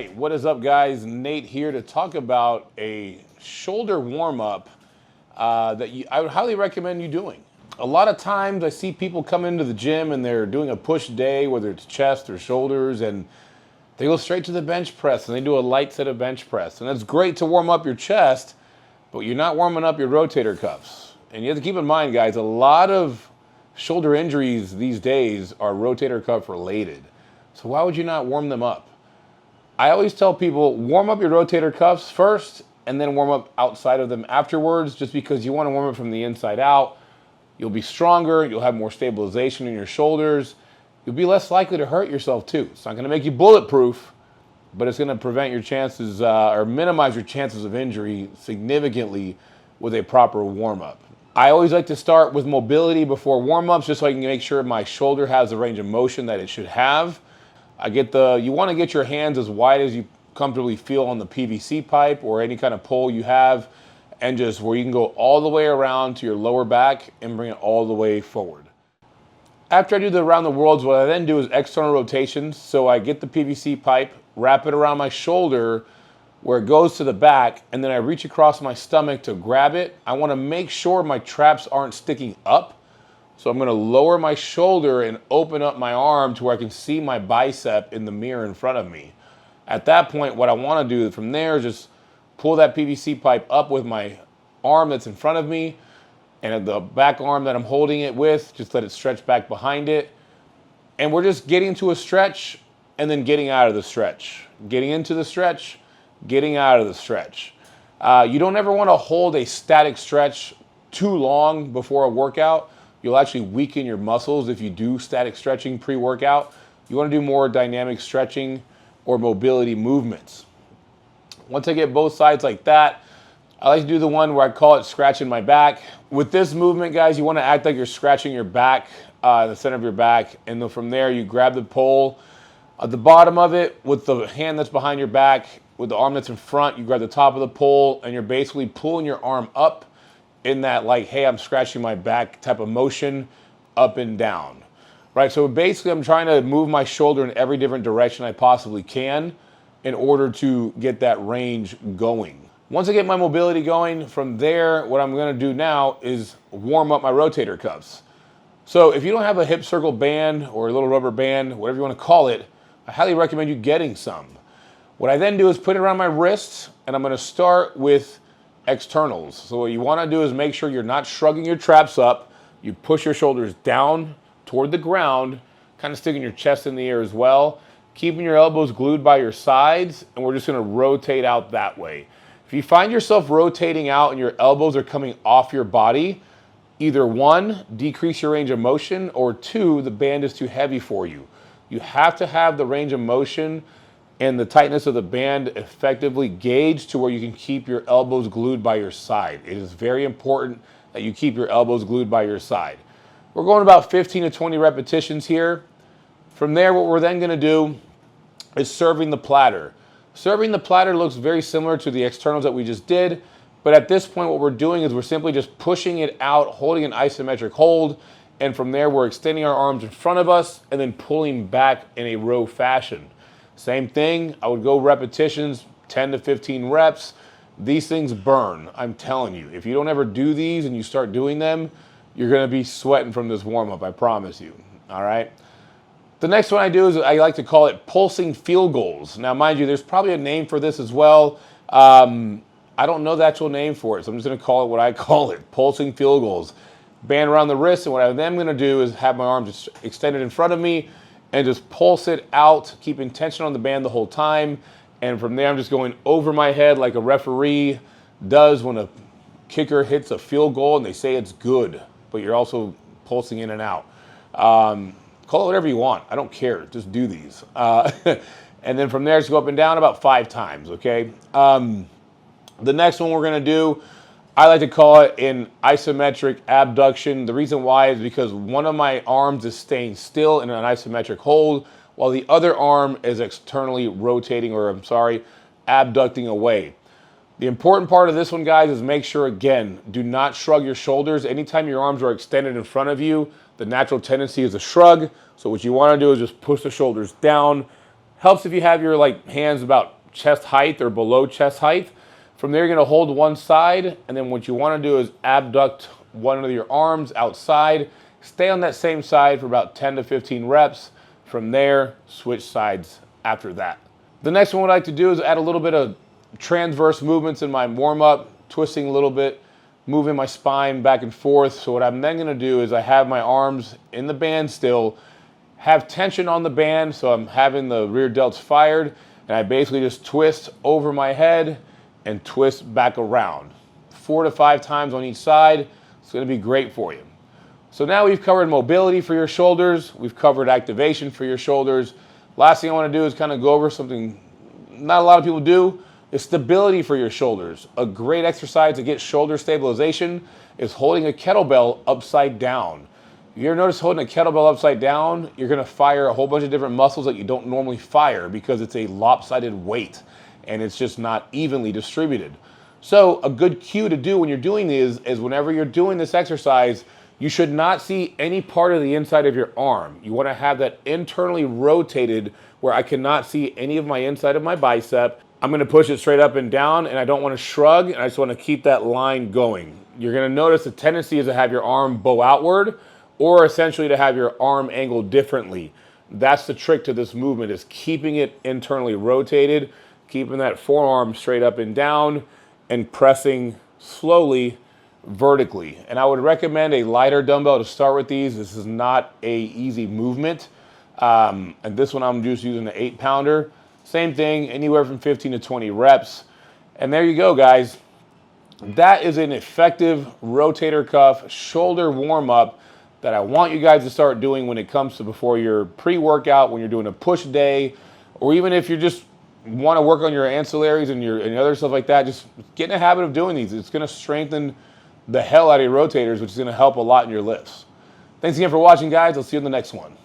right, what is up, guys? Nate here to talk about a shoulder warm-up I would highly recommend you doing. A lot of times I see people come into the gym and they're doing a push day, whether it's chest or shoulders, and they go straight to the bench press and they do a light set of bench press. And that's great to warm up your chest, but you're not warming up your rotator cuffs. And you have to keep in mind, guys, a lot of shoulder injuries these days are rotator cuff related. So why would you not warm them up? I always tell people, warm up your rotator cuffs first and then warm up outside of them afterwards, just because you want to warm it from the inside out. You'll be stronger, you'll have more stabilization in your shoulders, you'll be less likely to hurt yourself too. It's not going to make you bulletproof, but it's going to prevent your chances or minimize your chances of injury significantly with a proper warm-up. I always like to start with mobility before warm-ups, just so I can make sure my shoulder has the range of motion that it should have. You want to get your hands as wide as you comfortably feel on the PVC pipe or any kind of pole you have, and just where you can go all the way around to your lower back and bring it all the way forward. After I do the around the worlds, what I then do is external rotations. So I get the PVC pipe, wrap it around my shoulder where it goes to the back, and then I reach across my stomach to grab it. I want to make sure my traps aren't sticking up. So I'm going to lower my shoulder and open up my arm to where I can see my bicep in the mirror in front of me. At that point, what I want to do from there is just pull that PVC pipe up with my arm that's in front of me, and the back arm that I'm holding it with, just let it stretch back behind it. And we're just getting to a stretch and then getting out of the stretch. Getting into the stretch, getting out of the stretch. You don't ever want to hold a static stretch too long before a workout. You'll actually weaken your muscles if you do static stretching pre-workout. You want to do more dynamic stretching or mobility movements. Once I get both sides like that, I like to do the one where I call it scratching my back. With this movement, guys, you want to act like you're scratching your back, the center of your back, and then from there you grab the pole at the bottom of it with the hand that's behind your back, with the arm that's in front, you grab the top of the pole, and you're basically pulling your arm up in that, like, hey, I'm scratching my back type of motion, up and down. Right, so basically I'm trying to move my shoulder in every different direction I possibly can in order to get that range going. Once I get my mobility going, from there, what I'm gonna do now is warm up my rotator cuffs. So if you don't have a hip circle band or a little rubber band, whatever you wanna call it, I highly recommend you getting some. What I then do is put it around my wrists, and I'm gonna start with externals. So what you wanna do is make sure you're not shrugging your traps up. You push your shoulders down toward the ground, kind of sticking your chest in the air as well, keeping your elbows glued by your sides, and we're just gonna rotate out that way. If you find yourself rotating out and your elbows are coming off your body, either one, decrease your range of motion, or two, the band is too heavy for you. You have to have the range of motion and the tightness of the band effectively gauged to where you can keep your elbows glued by your side. It is very important that you keep your elbows glued by your side. We're going about 15 to 20 repetitions here. From there, what we're then gonna do is serving the platter. Serving the platter looks very similar to the externals that we just did, but at this point, what we're doing is we're simply just pushing it out, holding an isometric hold, and from there, we're extending our arms in front of us and then pulling back in a row fashion. Same thing, I would go repetitions, 10 to 15 reps. These things burn, I'm telling you. If you don't ever do these and you start doing them, you're gonna be sweating from this warm-up, I promise you, all right? The next one I do is I like to call it pulsing field goals. Now, mind you, there's probably a name for this as well. I don't know the actual name for it, so I'm just gonna call it what I call it, pulsing field goals. Band around the wrist, and what I'm then gonna do is have my arms extended in front of me and just pulse it out, keeping tension on the band the whole time. And from there, I'm just going over my head like a referee does when a kicker hits a field goal and they say it's good, but you're also pulsing in and out. Call it whatever you want. I don't care. Just do these. And then from there, just go up and down about 5 times, okay? The next one we're going to do, I like to call it an isometric abduction. The reason why is because one of my arms is staying still in an isometric hold, while the other arm is externally rotating, or abducting away. The important part of this one, guys, is make sure, again, do not shrug your shoulders. Anytime your arms are extended in front of you, the natural tendency is a shrug. So what you want to do is just push the shoulders down, Helps if you have your like hands about chest height or below chest height. From there, you're gonna hold one side, and then what you wanna do is abduct one of your arms outside. Stay on that same side for about 10 to 15 reps. From there, switch sides after that. The next one what I like to do is add a little bit of transverse movements in my warm-up, twisting a little bit, moving my spine back and forth. So what I'm then gonna do is I have my arms in the band still, have tension on the band, so I'm having the rear delts fired, and I basically just twist over my head and twist back around. 4 to 5 times on each side. It's gonna be great for you. So now we've covered mobility for your shoulders, we've covered activation for your shoulders. Last thing I wanna do is kind of go over something not a lot of people do, is stability for your shoulders. A great exercise to get shoulder stabilization is holding a kettlebell upside down. If you ever notice holding a kettlebell upside down, you're gonna fire a whole bunch of different muscles that you don't normally fire because it's a lopsided weight and it's just not evenly distributed. So a good cue to do when you're doing these is whenever you're doing this exercise, you should not see any part of the inside of your arm. You wanna have that internally rotated where I cannot see any of my inside of my bicep. I'm gonna push it straight up and down, and I don't wanna shrug, and I just wanna keep that line going. You're gonna notice the tendency is to have your arm bow outward, or essentially to have your arm angled differently. That's the trick to this movement, is keeping it internally rotated, keeping that forearm straight up and down, and pressing slowly vertically. And I would recommend a lighter dumbbell to start with these. This is not a easy movement. And this one I'm just using an 8-pounder. Same thing, anywhere from 15 to 20 reps. And there you go, guys. That is an effective rotator cuff shoulder warm-up that I want you guys to start doing when it comes to before your pre-workout, when you're doing a push day, or even if you just want to work on your ancillaries and your other stuff like that. Just get in a habit of doing these. It's going to strengthen the hell out of your rotators, which is going to help a lot in your lifts. Thanks again for watching, guys. I'll see you in the next one.